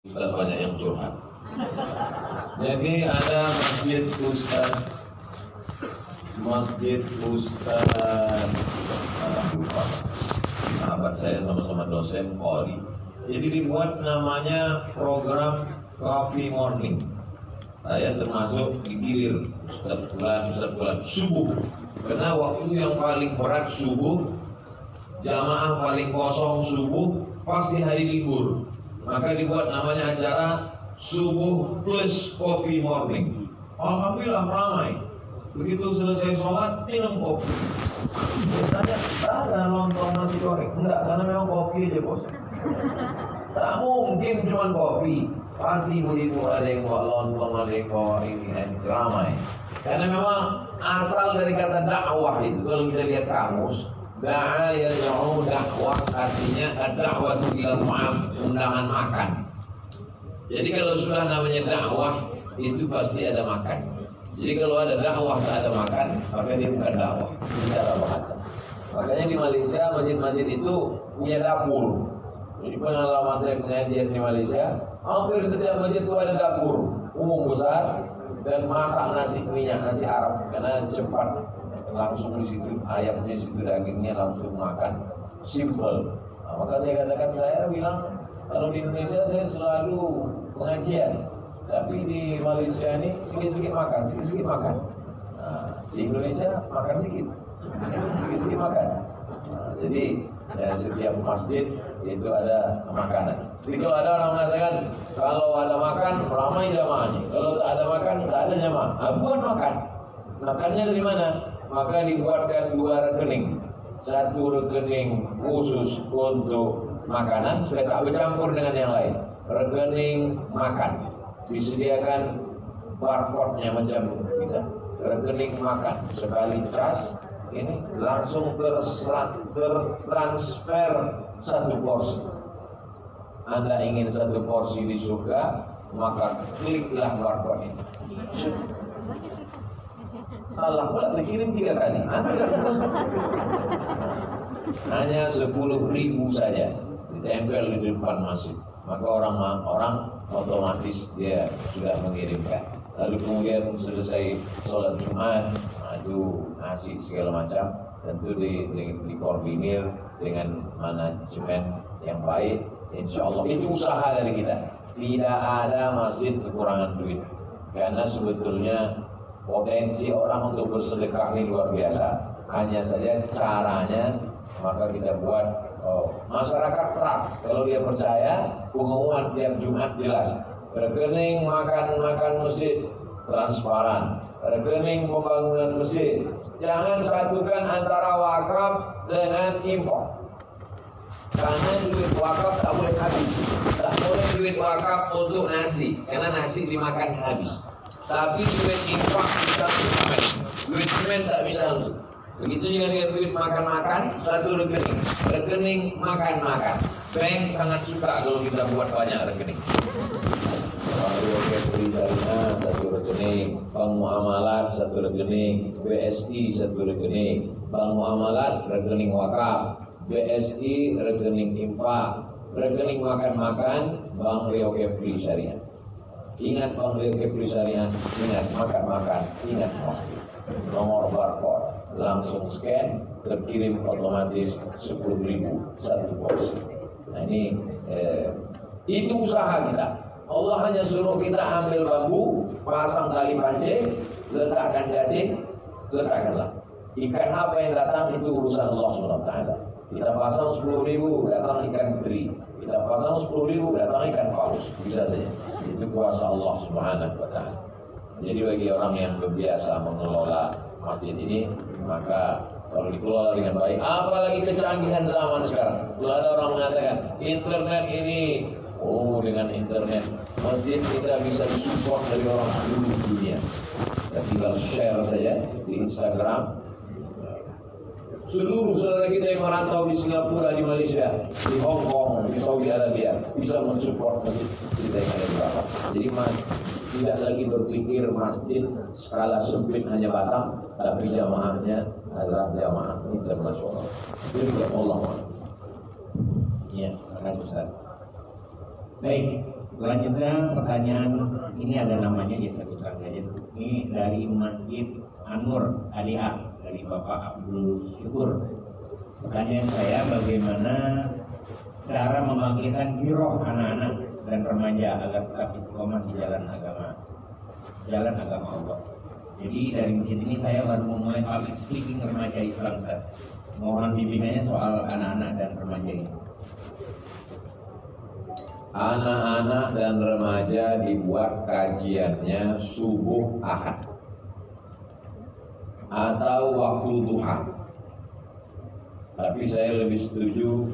Ustaz banyak yang curhat. Jadi ada Masjid Ustaz lupa. Sahabat saya sama-sama dosen Poli. Jadi dibuat namanya program Coffee Morning. Saya termasuk digilir Ustaz Fulan subuh. Karena waktu yang paling berat subuh, jamaah paling kosong subuh, pasti hari libur. Maka dibuat namanya acara Subuh Plus Coffee Morning. Alhamdulillah ramai. Begitu selesai sholat, minum kopi. Biasanya ada lontong nasi goreng. Enggak, karena memang kopi aja bos. Tak mungkin cuma kopi. Pasti ibu-ibu ada yang bawa lontong, ada yang bawa ini, ramai. Karena memang asal dari kata dakwah itu, kalau kita lihat kamus, da'a yad'u dakwah artinya ad-da'watu ilal ma'am, undangan makan. Jadi kalau sudah namanya dakwah itu pasti ada makan. Jadi kalau ada dakwah tak ada makan, maka dia bukan dakwah secara bahasa. Makanya di Malaysia masjid-masjid itu punya dapur. Jadi pengalaman saya pengajian di Malaysia, hampir setiap masjid itu ada dapur umum besar dan masak nasi minyak nasi Arab karena cepat. Langsung di situ ayamnya, situ dagingnya langsung makan, simple. Nah, maka saya katakan, saya bilang kalau di Indonesia saya selalu pengajian, tapi di Malaysia ini sikit-sikit makan. Nah, di Indonesia makan sikit makan. Nah, jadi setiap masjid itu ada makanan. Jadi kalau ada orang mengatakan kalau ada makan ramai jamaahnya, kalau tak ada makan tak ada jamaah. Buat makan. Makannya dari mana? Maka dibuatkan dua rekening. Satu rekening khusus untuk makanan supaya tak bercampur dengan yang lain. Rekening makan disediakan barcode-nya macam kita. Rekening makan sekali cas ini langsung tertransfer satu porsi. Anda ingin satu porsi di surga, maka kliklah barcode ini. Salah pula dikirim 3 kali. Hanya 10.000 saja ditempel di depan masjid. Maka orang otomatis dia sudah mengirimkan. Lalu kemudian selesai sholat Jumat, itu nasi segala macam, tentu dikoordinir dengan manajemen yang baik. Insya Allah itu usaha dari kita. Tidak ada masjid kekurangan duit, karena sebetulnya potensi orang untuk bersedekah ini luar biasa. Hanya saja caranya maka kita buat masyarakat trust. Kalau dia percaya, pengumuman tiap Jumat jelas. Rekening makan masjid transparan. Rekening pembangunan masjid. Jangan satukan antara wakaf dengan infak. Karena duit wakaf tak boleh habis. Tak boleh duit wakaf untuk nasi, karena nasi dimakan habis. Tapi duit infak bisa dipakai. Duit semen tak bisa untuk. Begitu juga dengan duit makan-makan, satu rekening. Rekening makan-makan. Bank sangat suka kalau kita buat banyak rekening. Satu rekening, bank muamalat satu rekening, BSI satu rekening, bank muamalat rekening wakaf, BSI rekening infak, rekening makan-makan, bank Rio Kepri Syariah. Ingat Bang Rio Kepri Syariah, ingat makan-makan, ingat masjid. Nomor barcode, langsung scan, terkirim otomatis 10.000 satu porsi. Nah ini itu usaha kita. Allah hanya suruh kita ambil bambu, pasang tali pancing, letakkan cacing, letakkanlah. Ikan apa yang datang itu urusan Allah SWT. Kita pasang 10.000, datang ikan peri. Kita pasang 10.000, datang ikan paus. Bisa saja. Itu kuasa Allah Subhanahu wa Ta'ala. Jadi bagi orang yang berbiasa mengelola masjid ini, maka kalau dikelola dengan baik, apalagi kecanggihan zaman sekarang. Kalau ada orang mengatakan internet ini, dengan internet masjid kita bisa disupport dari orang seluruh dunia. Kita tinggal share saja di Instagram. Seluruh saudara kita yang merantau di Singapura, di Malaysia, di Hong Kong, di Saudi Arabia bisa mensupport masjid kita yang ada di bawah. Jadi tidak lagi berpikir masjid skala sempit hanya Batam, tapi jamaahnya adalah jamaah internasional. Jadi Allah. Ya, akan Ustaz. Baik, Selanjutnya pertanyaan ini ada namanya, ya saya putar saja. Ini dari Masjid Anur Alia dari Bapak Abdul Syukur. Pertanyaan saya, bagaimana cara membangkitkan giroh anak-anak dan remaja agar tetap istiqomah di jalan agama Allah. Jadi dari masjid ini saya baru memulai public speaking remaja Islam, Ustaz. Mohon bimbingannya soal anak-anak dan remaja ini. Anak-anak dan remaja dibuat kajiannya subuh Ahad atau waktu duha. Tapi saya lebih setuju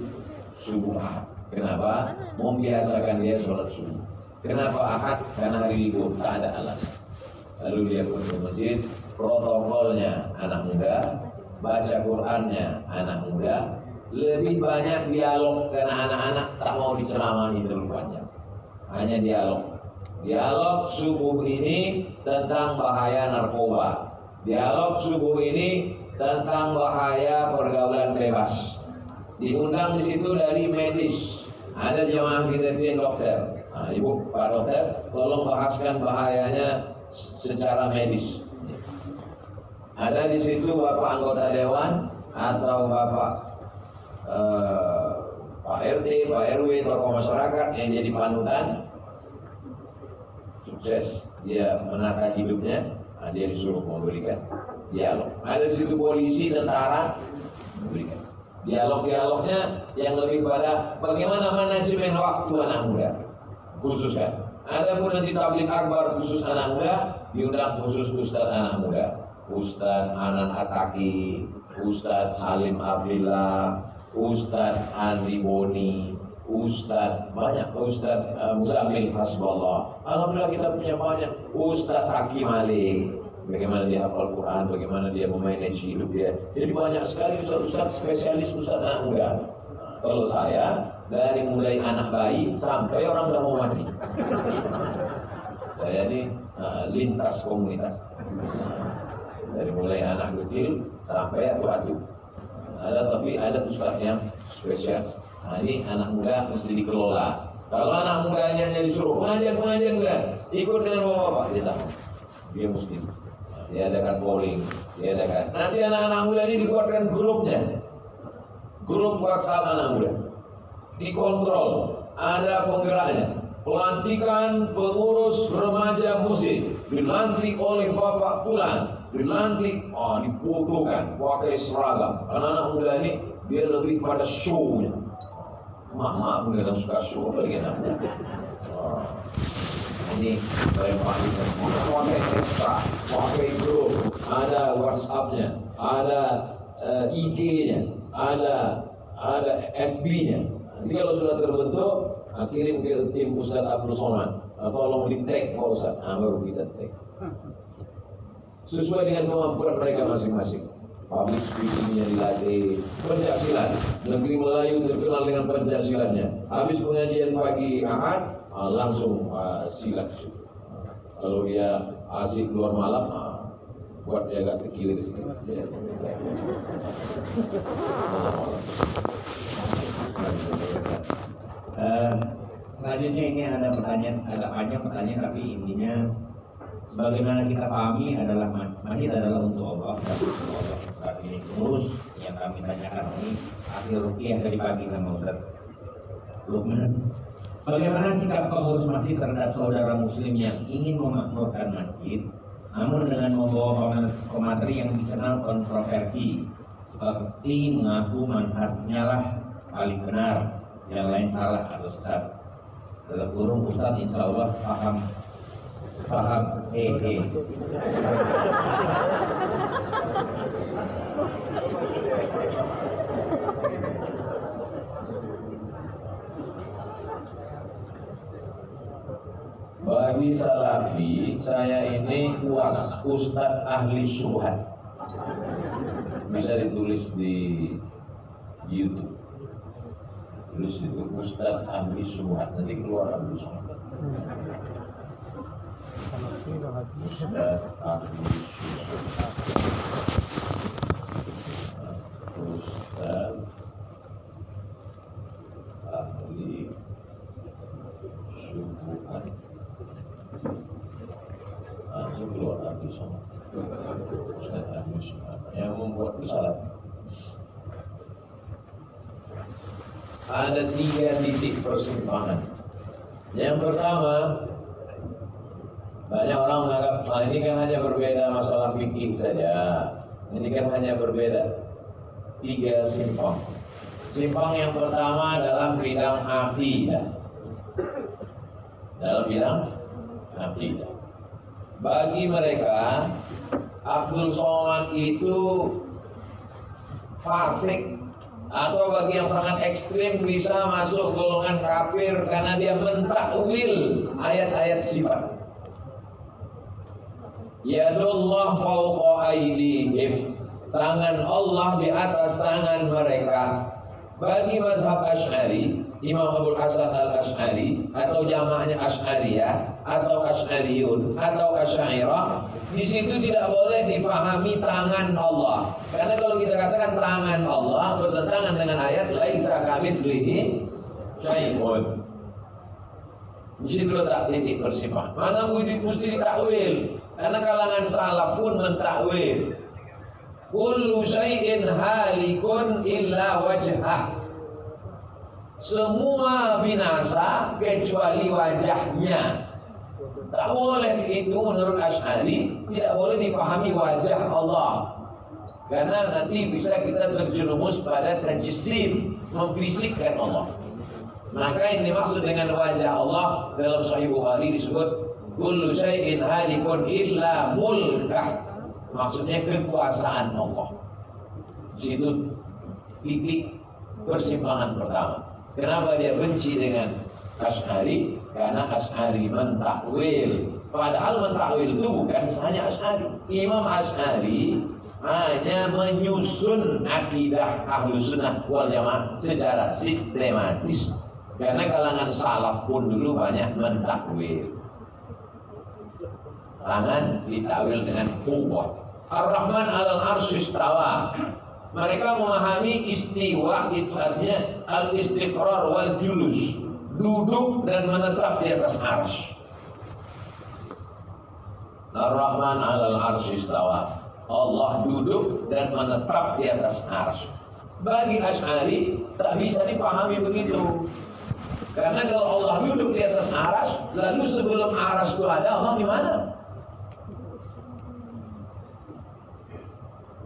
subuh Ahad. Kenapa? Membiasakan dia sholat subuh. Kenapa Ahad? Karena hari libur, tak ada alasan. Lalu dia pun ke masjid, protokolnya anak muda, baca Qur'annya anak muda, lebih banyak dialog karena anak-anak tak mau diceramani terlalu panjang. Hanya dialog subuh ini tentang bahaya narkoba, dialog subuh ini tentang bahaya pergaulan bebas. Diundang di situ dari medis, ada jamaah kita itu yang dokter. Nah, ibu, pak dokter, tolong bahaskan bahayanya secara medis. Ada di situ bapak anggota dewan atau bapak Pak RT, Pak RW, tokoh masyarakat yang jadi panutan, sukses dia menata hidupnya. Nah, dia disuruh memberikan dialog. Ada di situ polisi, tentara, memberikan dialognya yang lebih pada bagaimana manajemen waktu anak muda, khusus kan. Ada pun nanti tablik akbar khusus anak muda, diundang khusus Ustadz anak muda, Ustadz Anan Ataki, Ustadz Salim Abdillah, Ustadz Andi Boni, Ustadz banyak, Ustadz Muzamil Hasballah. Alhamdulillah kita punya banyak. Ustadz Hakim Ali, bagaimana dia hafal Quran, bagaimana dia memanage hidup dia. Jadi banyak sekali ustadz spesialis, ustadz anak muda. Kalau saya dari mulai anak bayi sampai orang udah mau mati, saya ini lintas komunitas. Dari mulai anak kecil sampai atu-atu. Tapi ada ustadz yang spesial. Nah, ini anak muda mesti dikelola. Kalau anak mudanya hanya disuruh pengajian ikut dengan bapak-bapak, dia mesti diadakan polling, diadakan. Nanti anak-anak muda ini dibuatkan grup WhatsApp anak muda, dikontrol, ada penggeraknya. Pelantikan pengurus remaja musik dilantik oleh bapak Fulan, dilantik, difotokan pakai seragam. Anak-anak muda ini dia lebih pada show-nya. Mak-mak pun kadang suka show lagi anak muda. Ini saya pakai ekstra, pakai grup, ada WhatsApp-nya, ada IG-nya, ada FB-nya. Nanti kalau sudah terbentuk, kirim ke tim Ustadz Abdul Somad, tolong di tag Pak Ustadz, baru kita tag. Sesuai dengan kemampuan mereka masing-masing. Public speaking-nya dilatih, pencaksilat. Negeri Melayu terkenal dengan pencaksilatnya. Habis pengajian pagi Ahad, langsung silat. Kalau dia asik keluar malam, buat dia agak terkilir sedikit. Selanjutnya ini ada pertanyaan, agak panjang pertanyaan, tapi intinya sebagaimana kita pahami adalah masjid adalah untuk Allah dan untuk Allah. Saat ini terus yang kami tanyakan ini akhir rukiah dari pagi sama Ustaz Lukman. Bagaimana sikap pengurus masjid terhadap saudara muslim yang ingin memakmurkan masjid, namun dengan membawa pemateri yang dikenal kontroversi, seperti mengaku manfaatnya lah paling benar, yang lain salah atau sesat. Dalam kurung Ustaz insya Allah paham. Bagi Salafi, saya ini Ustadz ahli syubhat. Bisa ditulis di YouTube. Tulis itu Ustadz ahli syubhat, nanti keluar ahli syubhat. Ustadz ahli syubhat. Ustadz ahli syubhat. waktu salat. Ada 3 titik persimpangan. Yang pertama, banyak orang menganggap ini kan hanya berbeda masalah fikih saja. Ini kan hanya berbeda 3 simpang. Simpang yang pertama dalam bidang akidah. Dalam bidang akidah. Bagi mereka, Abdul Somad itu fasik, atau bagi yang sangat ekstrim bisa masuk golongan kafir karena dia mentakwil ayat-ayat sifat. Yadullah fawqa aydihim, tangan Allah di atas tangan mereka. Bagi mazhab Asy'ari, Imam Abul Hasan Al-Asy'ari atau jamaahnya Asy'ariyah atau Asy'ariyun atau Asy'ariyah, di situ tidak boleh dipahami tangan Allah. Karena kalau kita katakan tangan Allah bertentangan dengan ayat laisa kamitslihi syai'un. Di situ letak titik persimpangan. Maka mesti ditakwil. Karena kalangan salaf pun mentakwil. Kullu syai'in halikun illa wajhah. Semua binasa kecuali wajahnya. Tak boleh itu menurut Asy'ari, tidak boleh dipahami wajah Allah. Karena nanti bisa kita terjerumus pada tajsim, memfisikkan Allah. Maka yang dimaksud dengan wajah Allah dalam Sahih Bukhari disebut kullu syai'in halikun illa mulkah. Maksudnya kekuasaan Allah. Situ titik persimpangan pertama. Kenapa dia benci dengan Asy'ari? Karena Asy'ari mentakwil. Padahal mentakwil itu bukan hanya Asy'ari. Imam Asy'ari hanya menyusun akidah Ahlus Sunnah wal Jamaah secara sistematis. Karena kalangan salaf pun dulu banyak mentakwil. Tangan ditakwil dengan quwwah. Ar-Rahman 'alal 'arsy istawa. Mereka memahami istiwa itu artinya al-istiqrar wal julus, duduk dan menetap di atas arsy. Ar-Rahman 'alal 'arsy istawa. Allah duduk dan menetap di atas arsy. Bagi Asy'ari tak bisa dipahami begitu. Karena kalau Allah duduk di atas arsy, lalu sebelum arsy itu ada, Allah di mana?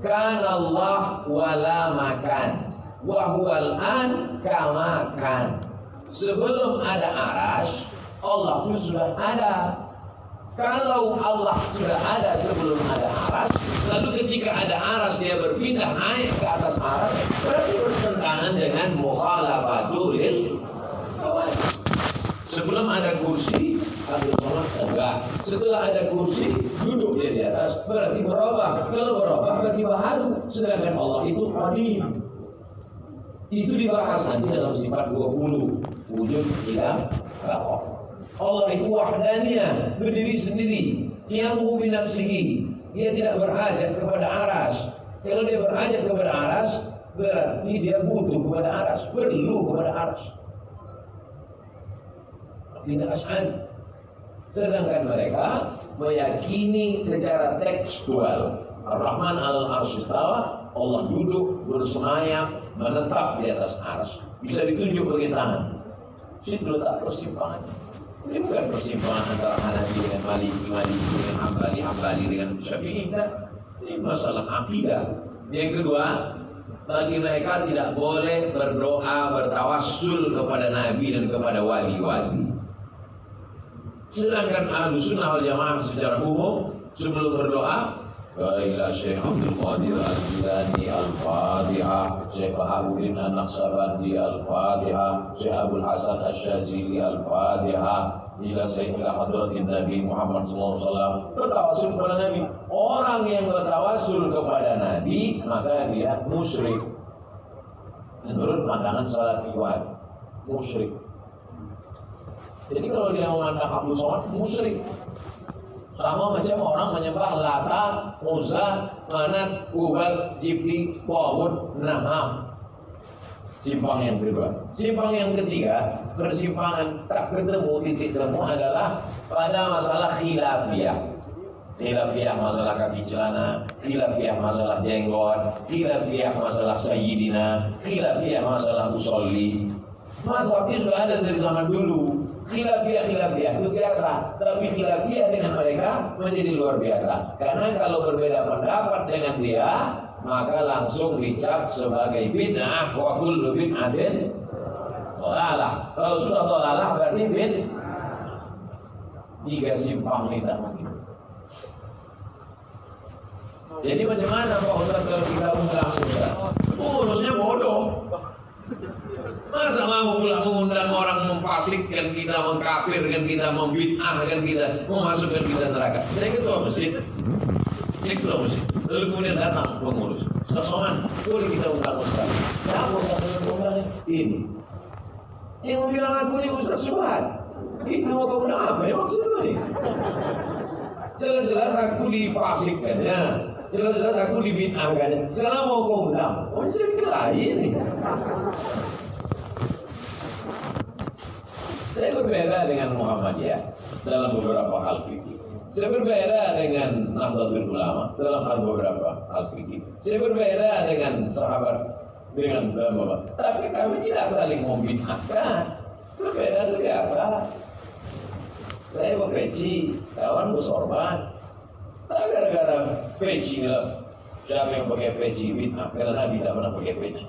Kan Allah wala makan wa huwal an kama kan. Sebelum ada arsy, Allah itu sudah ada. Kalau Allah sudah ada sebelum ada arsy, lalu ketika ada arsy dia berpindah naik ke atas arsy, berarti bertentangan dengan mukhalafatul khawarij. Sebelum ada kursi, Abdul Somad enggak. Setelah ada kursi, duduk dia di atas, berarti berubah. Kalau berubah berarti baharu. Sedangkan Allah itu qadim. Itu dibahas nanti dalam sifat 20. Wujud, ilah, rakoh. Allah itu wahdaniyah, berdiri sendiri. Qiyamuhu bi nafsihi. Dia tidak berhajat kepada aras. Kalau dia berhajat kepada aras, berarti dia butuh kepada aras, perlu kepada aras. Tidak Asy'ari. Sedangkan mereka meyakini secara tekstual Ar-Rahman 'alal 'arsy istawa, Allah duduk bersemayam menetap di atas arsy. Bisa ditunjuk pakai tangan. Situ letak persimpangannya. Ini bukan persimpangan antara Hanafi dengan Maliki, Maliki dengan Hambali, Hambali dengan Syafi'i. Ini masalah akidah. Yang kedua, bagi mereka tidak boleh berdoa bertawassul kepada Nabi dan kepada wali-wali. Sedangkan Ahlus Sunnah wal Jamaah secara umum sebelum berdoa, ila Syekh Abdul Qadir Al-Jilani Al-Fatihah, Syekh Bahaudin An-Naqsabandi Al-Fatihah, Syekh Abdul Hasan Asy-Syadzili Al-Fatihah, ila Sayyidil Hadratin Nabi Muhammad SAW. Bertawassul kepada Nabi. Orang yang bertawassul kepada Nabi maka dia musyrik. Menurut pandangan Salafiyun, musyrik. Jadi kalau dia memandang Abdul Somad musyrik, sama macam orang menyembah Lata, Uzza, Manat, Hubal, Jibti, Tawud, Naham. Simpang yang kedua. Simpang yang ketiga, persimpangan tak ketemu titik temu adalah pada masalah khilafiyah. khilafiyah masalah kaki celana, khilafiyah masalah jenggot, khilafiyah masalah sayyidina, khilafiyah masalah usolli. Mazhab ini sudah ada dari zaman dulu. Khilafiyah itu biasa, tapi khilafiyah dengan mereka menjadi luar biasa. Karena kalau berbeda pendapat dengan dia, maka langsung dicap sebagai bid'ah, wa kullu bid'atin dhalalah. Kalau sudah dhalalah berarti tiga simpang tidak mungkin. Jadi macam mana Pak Ustaz kalau kita undang Ustaz? Urusnya bodoh. Masa mau pula mengundang orang memfasikkan kita, mengkafirkan kita, membid'ahkan kita, memasukkan kita neraka? Saya ketua masjid. Lalu kemudian datang pengurus. Sosokan, boleh kita undang Ustaz. Siapa Ustaz yang undang ini? Yang bilang aku ini Ustaz Subhan. Itu mau kau undang apa? Ya maksudnya nih. Jelas-jelas aku difasikkannya. Jelas-jelas aku dibid'ahkannya. Sekarang mau kau undang? Oh jadi lain nih. Saya berbeda dengan Muhammadiyah dalam beberapa hal fikih. Saya berbeda dengan Nahdlatul Ulama dalam hal beberapa hal fikih. Saya berbeda dengan sahabat dengan ulama. Tapi kami tidak saling membid'ahkan. Berbeda itu biasa. Saya berpeci, kawan bersorban. Tak gara-gara peci lah. Siapa yang pakai peci bid'ah? Karena Nabi tak pernah pakai peci.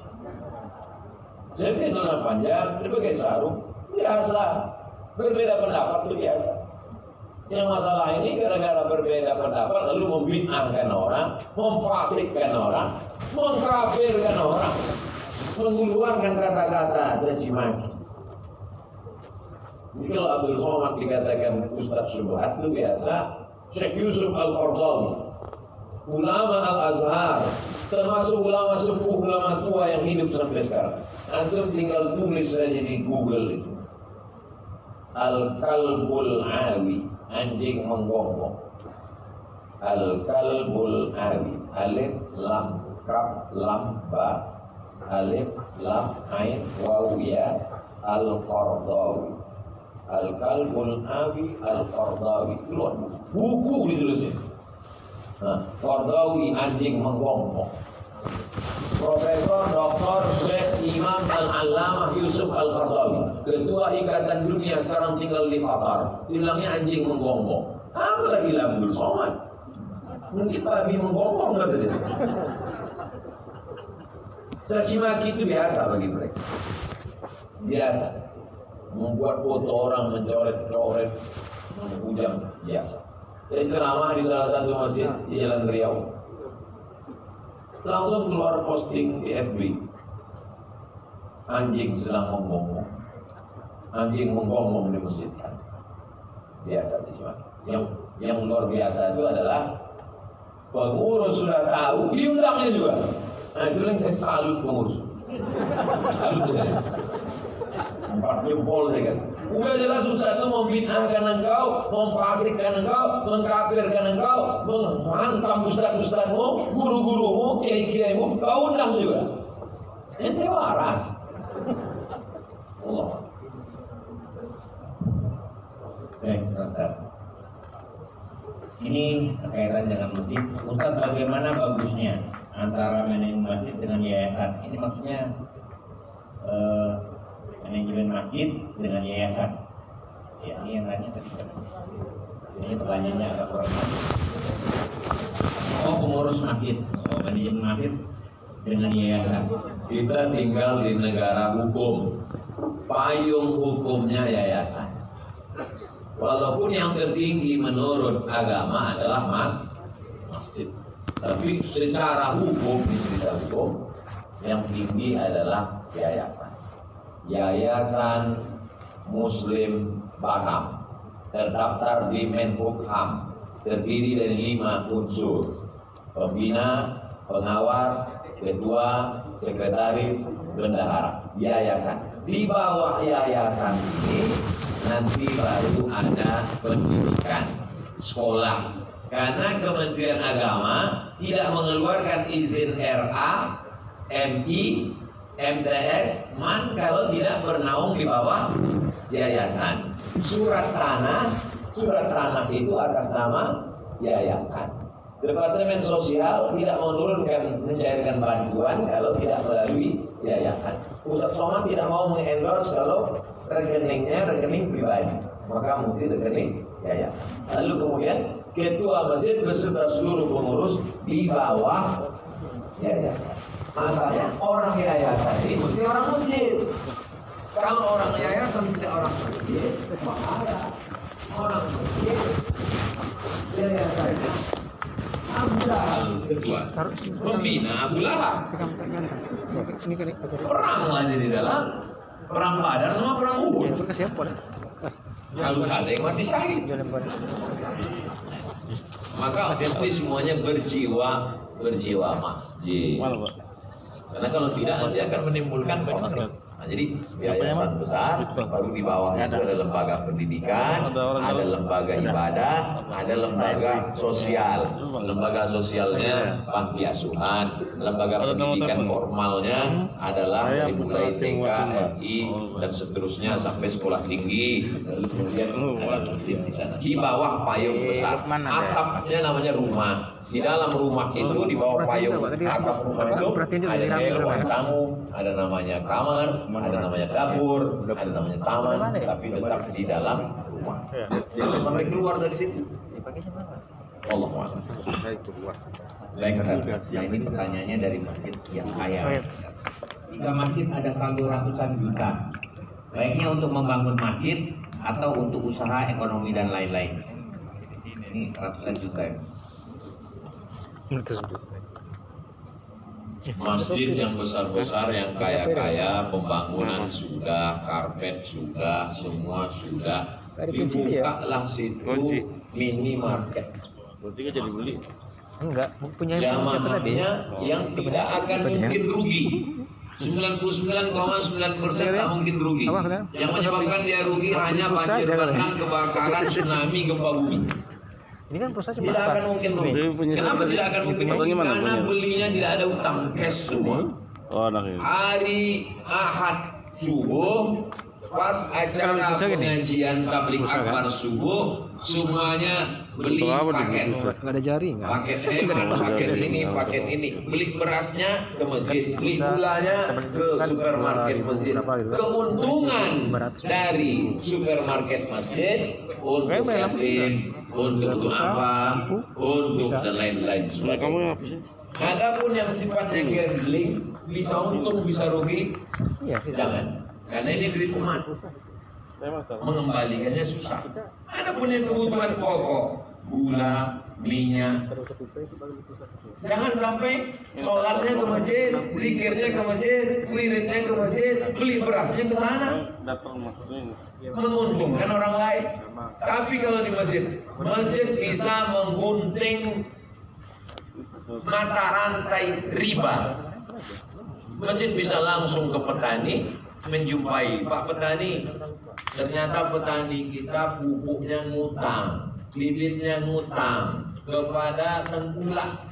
Saya pakai celana panjang, dia pakai sarung. Biasa, berbeda pendapat itu biasa. Yang masalah ini gara-gara berbeda pendapat lalu membid'ahkan orang, memfasikkan orang, mengkafirkan orang, mengeluarkan kata-kata caci maki. Jadi kalau Abdul Somad dikatakan Ustaz Subhat itu biasa. Syekh Yusuf Al-Qardawi, ulama Al-Azhar, termasuk ulama sepuh, ulama tua yang hidup sampai sekarang. Antum tinggal tulis saja di Google itu. Al-Kalbul Awi, anjing menggonggong. Al-Kalbul Awi, alif lam kaf lam ba, alif lam ain waw ya, Al-Qardawi. Al-Kalbul Awi Al-Qardawi. Keluar buku ditulisnya. Qardawi anjing menggonggong. Profesor Dr. Syekh Imam Al-Allamah Yusuf Al-Qardawi, Ketua Ikatan Dunia sekarang tinggal di Qatar. Bilangnya anjing menggonggong. Apa lagi Abdul Somad? Mungkin babi menggonggong kata dia. Caci maki itu biasa bagi mereka. Biasa. Membuat foto orang, mencoret-coret, menghujam, biasa. Saya ceramah di salah satu masjid di Jalan Riau. Langsung keluar posting di FB. Anjing sedang menggonggong. Anjing menggonggong di masjid. Biasa sih. Yang luar biasa itu adalah pengurus sudah tahu, diundangnya juga. Nah itu yang saya salut pengurus. Salut saya. 4 jempol saya kasih. Udah jelas Ustaz itu membid'ahkan engkau, memfasikkan engkau, mengkafirkan engkau, menghantam ustaz-ustazmu, guru-gurumu, kiai-kiaimu, kau undang juga. Ente waras. Allah. Baik, Ustaz. Ini kaitan dengan masjid. Ustaz, bagaimana bagusnya antara manajemen masjid dengan yayasan? Ini maksudnya manajemen masjid dengan yayasan. Ya, ini yang tanya tadi kan. Ini pertanyaannya agak kurang. Oh, pengurus masjid, manajemen masjid dengan yayasan. Kita tinggal di negara hukum. Payung hukumnya yayasan. Walaupun yang tertinggi menurut agama adalah masjid. Tapi secara hukum, di cerita hukum, yang tinggi adalah yayasan. Yayasan Muslim Batam terdaftar di Menkumham, terdiri dari 5 unsur: pembina, pengawas, ketua, sekretaris, bendahara. Yayasan. Di bawah yayasan ini nanti baru ada pendidikan sekolah. Karena Kementerian Agama tidak mengeluarkan izin RA, MI, MTS, MAN kalau tidak bernaung di bawah yayasan. Surat tanah itu atas nama yayasan. Departemen Sosial tidak mencairkan bantuan kalau tidak melalui yayasan. Pusat Somad tidak mau mengendorse kalau rekeningnya rekening pribadi, maka mesti rekening yayasan. Lalu kemudian ketua masjid beserta seluruh pengurus di bawah yayasan. Masalahnya orang yayasan ini mesti orang masjid. Kalau orang yayasan tidak orang masjid, bahaya. Orang masjid yayasannya Abu Lahab ketua, pembina Abu Lahab. Perang lagi di dalam, perang Badar sama perang Uhud. Harus ada yang mati syahid. Maka mesti semuanya berjiwa masjid. Karena kalau tidak nanti akan menimbulkan konflik. Nah, jadi yayasan besar, baru di bawahnya ada lembaga pendidikan, ada lembaga ibadah, ada lembaga sosial. Lembaga sosialnya panti asuhan, lembaga pendidikan formalnya adalah dari mulai TK, FI dan seterusnya sampai sekolah tinggi. Lalu kemudian ada masjid di sana. Di bawah payung besar, atapnya namanya rumah. Di dalam rumah itu di bawah payung atap rumah itu ada ruang tamu, ada namanya kamar, ada namanya dapur, ada namanya taman, tapi tetap di dalam rumah. Jangan sampai keluar dari situ. Allah SWT. Baik, nah ini pertanyaannya dari masjid yang kaya. Jika masjid ada saldo ratusan juta, baiknya untuk membangun masjid atau untuk usaha ekonomi dan lain-lain. Ini ratusan juta ya. Masjid yang besar-besar, yang kaya-kaya, pembangunan sudah, karpet sudah, semua sudah. Dibukalah situ minimarket. Berarti kan jadi beli. Enggak, punya Zamannya yang tidak akan mungkin rugi. 99,9% tak mungkin rugi. Yang menyebabkan dia rugi hanya banjir bandang, kebakaran, tsunami, gempa bumi. Ini kan proses cuma Tidak akan mungkin rugi. Kenapa tidak akan mungkin rugi? Karena belinya tidak ada utang, cash semua. Oh, anak ini. Hari Ahad subuh, pas acara pengajian tabligh akbar subuh, semuanya beli paket. Enggak ada jaring, Paket ini. Beli berasnya ke masjid, beli gulanya ke supermarket masjid. Keuntungan dari supermarket masjid untuk yatim, untuk apa, untuk dan lain-lain sebagainya. Adapun yang sifatnya gambling, bisa untung bisa rugi, jangan. Karena ini duit umat, mengembalikannya susah. Adapun yang kebutuhan pokok, gula, minyak, jangan sampai sholatnya ke masjid, zikirnya ke masjid, wiridnya ke masjid, beli berasnya ke sana, menguntungkan orang lain. Tapi kalau di masjid, masjid bisa menggunting mata rantai riba. Masjid bisa langsung ke petani, menjumpai Pak Petani, ternyata petani kita pupuknya ngutang, bibitnya ngutang kepada tengkulak,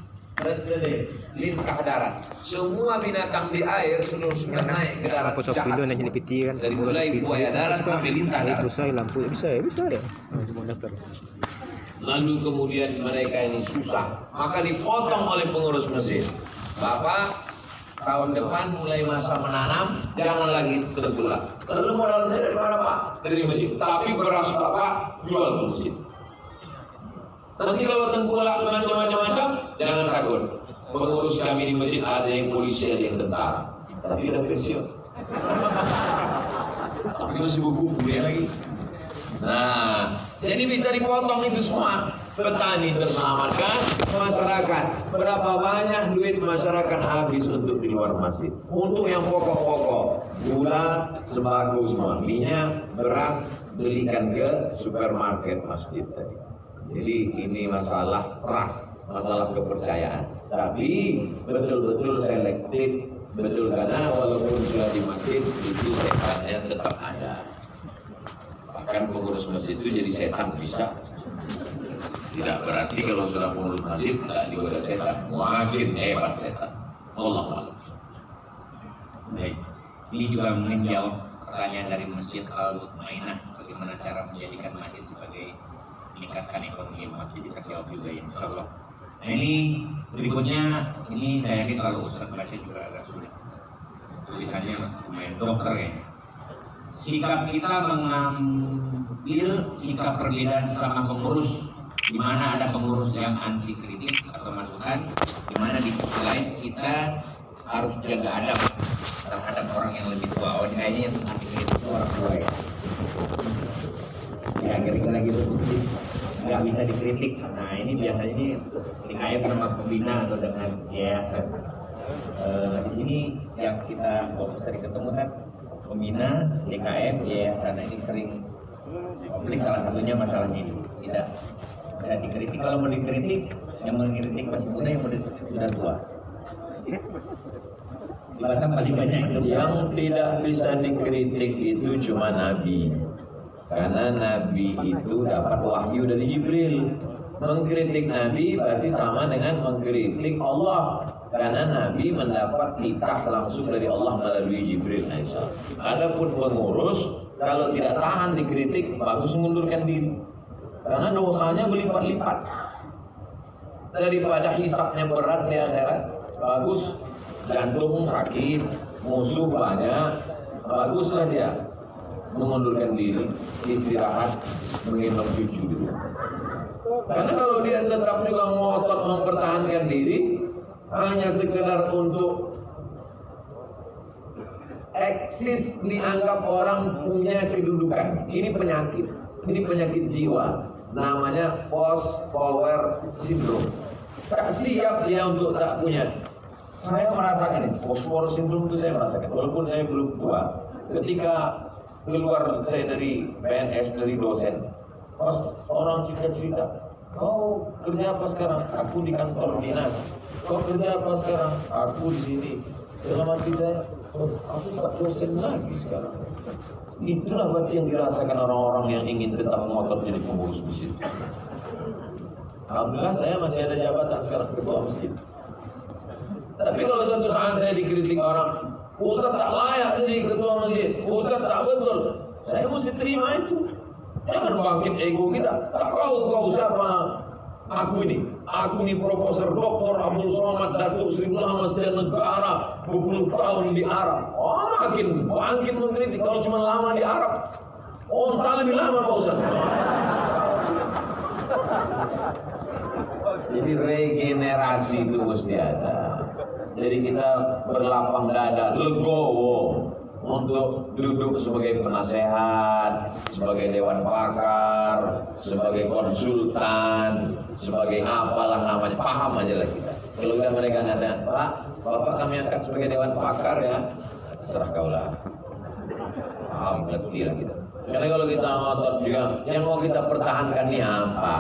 lintah darat. Semua binatang di air sudah naik ke darat. Dari mulai buaya darat sampai lintah darat. Bisa ya. Lalu kemudian mereka ini susah, maka dipotong oleh pengurus masjid. Bapak, tahun depan mulai masa menanam, jangan lagi tengkulak. Lalu modal saya dari mana Pak? Dari masjid. Tapi beras Bapak jual ke masjid. Nanti kalau tengkulak macam-macam, jangan takut. Pengurus kami di masjid ada yang polisi, ada yang tentara. Tapi udah pensiun. Tapi masih buku ya lagi. Nah, jadi bisa dipotong itu semua. Petani terselamatkan, masyarakat. Berapa banyak duit masyarakat habis untuk di luar masjid? Untuk yang pokok-pokok, gula, sembako semua, minyak, beras, belikan ke supermarket masjid tadi. Jadi ini masalah trust, masalah kepercayaan. Tapi betul-betul selektif, betul karena walaupun sudah di masjid, itu setannya tetap ada. Bahkan pengurus masjid itu jadi setan bisa. Tidak berarti kalau sudah pengurus masjid tidak digoda setan, makin hebat setan. Allah. Baik, ini juga menjawab pertanyaan dari Masjid Al Mutmainah, bagaimana cara menjadikan masjid sebagai meningkatkan meningkatkan ekonomi masjid terjawab juga ya, insya Allah. Nah ini berikutnya, ini saya yakin kalau Ustaz baca juga agak sulit. Tulisannya lumayan dokter ya. Sikap kita mengambil sikap perbedaan sesama pengurus, di mana ada pengurus yang anti kritik atau masukan, di mana di sisi lain kita harus jaga adab terhadap orang yang lebih tua. Oh, kayaknya yang anti kritik itu orang tua ya. Ya kira-kira gitu, nggak bisa dikritik. Nah ini biasanya ini dikait sama pembina atau dengan yayasan. Di sini yang kita sering ketemu kan pembina, DKM, yayasan. Ini sering konflik, salah satunya masalah ini tidak bisa dikritik. Kalau mau dikritik, yang mengkritik masih muda, yang sudah tua. Di Batam paling banyak itu. Yang tidak bisa dikritik itu cuma Nabi. Karena Nabi itu dapat wahyu dari Jibril. Mengkritik Nabi berarti sama dengan mengkritik Allah. Karena Nabi mendapat titah langsung dari Allah melalui Jibril. Adapun pengurus, kalau tidak tahan dikritik, bagus mengundurkan diri. Karena dosanya berlipat-lipat. Daripada hisabnya berat di akhirat, bagus jantung sakit, musuh banyak, baguslah dia mengundurkan diri, istirahat, menggendong cucu dulu. Karena kalau dia tetap juga ngotot mempertahankan diri, hanya sekedar untuk eksis dianggap orang punya kedudukan. Ini penyakit jiwa. Namanya post power syndrome. Tak siap dia untuk tak punya. Saya merasakan ini, post power syndrome itu saya merasakan. Walaupun saya belum tua, ketika keluar saya dari PNS, dari dosen, pas orang cerita, kau kerja apa sekarang? Aku di kantor dinas. Kau kerja apa sekarang? Aku di sini. Dalam hati saya, aku tak dosen lagi sekarang. Itulah berarti yang dirasakan orang-orang yang ingin tetap ngotot jadi pengurus masjid. Alhamdulillah saya masih ada jabatan sekarang ketua masjid. Tapi kalau suatu saat saya dikritik orang, Ustaz tak layak jadi ketua masjid, Ustaz tak betul, saya mesti terima itu. Jangan bangkit ego kita. Tak kau siapa? Aku ini Profesor Dr. Abdul Somad Datuk Sri Ulama Sejarah Negara 20 tahun di Arab. Oh makin bangkit mengkritik kalau cuma lama di Arab. Oh entah lebih lama Pak Ustaz. Jadi regenerasi itu mesti ada. Jadi kita berlapang dada, legowo untuk duduk sebagai penasehat, sebagai dewan pakar, sebagai konsultan, sebagai apalah namanya, paham aja lah kita. Kalau udah mereka ngatakan, Pak, Bapak kami angkat sebagai dewan pakar ya, terserah kaulah. Paham, ngerti lah kita. Karena kalau kita ngotot juga, yang mau kita pertahankan ini apa?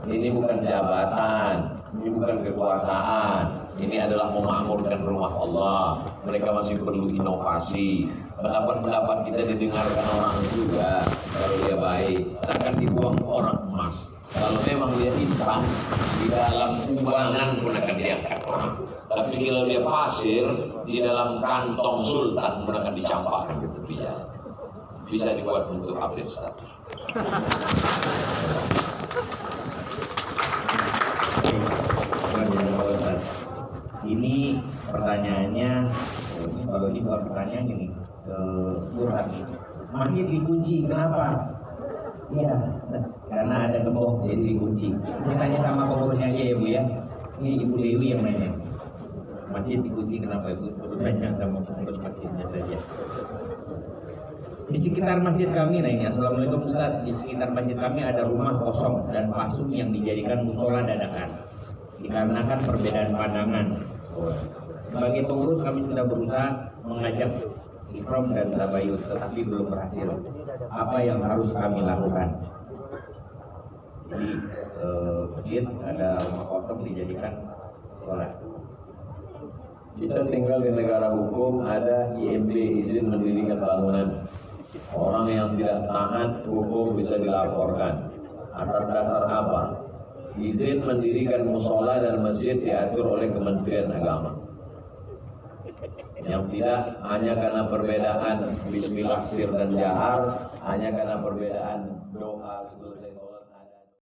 Ini bukan jabatan, ini bukan kekuasaan. Ini adalah memakmurkan rumah Allah. Mereka masih perlu inovasi. Pendapat-pendapat kita didengarkan orang juga. Kalau dia baik, akan dibuang orang emas. Kalau memang dia hitam, di dalam kubangan pun akan diangkat orang. Tapi kalau dia pasir, di dalam kantong sultan pun akan dicampakkan ke tepian. Bisa dibuat untuk update status. Ini pertanyaannya, kalau ini bukan pertanyaan ini, Burhan. Masjid dikunci, kenapa? Iya, karena ada gembok jadi dikunci. Ini tanya sama pengurusnya aja ya Bu ya. Ini Ibu Dewi yang nanya. Masjid dikunci kenapa Ibu? Tanya sama pengurus masjidnya saja. Di sekitar masjid kami, nah ini Assalamualaikum Ustaz. Di sekitar masjid kami ada rumah kosong dan pasung yang dijadikan musola dadakan. Dikarenakan perbedaan pandangan. Sebagai pengurus kami sudah berusaha mengajak ikram dan tabayun, tetapi belum berhasil. Apa yang harus kami lakukan? Jadi masjid ada rumah kosong dijadikan sholat. Kita tinggal di negara hukum, ada IMB, izin mendirikan bangunan. Orang yang tidak taat hukum bisa dilaporkan. Atas dasar apa? Izin mendirikan musola dan masjid diatur oleh Kementerian Agama. Yang tidak hanya karena perbedaan bismillah sir dan jahar, hanya karena perbedaan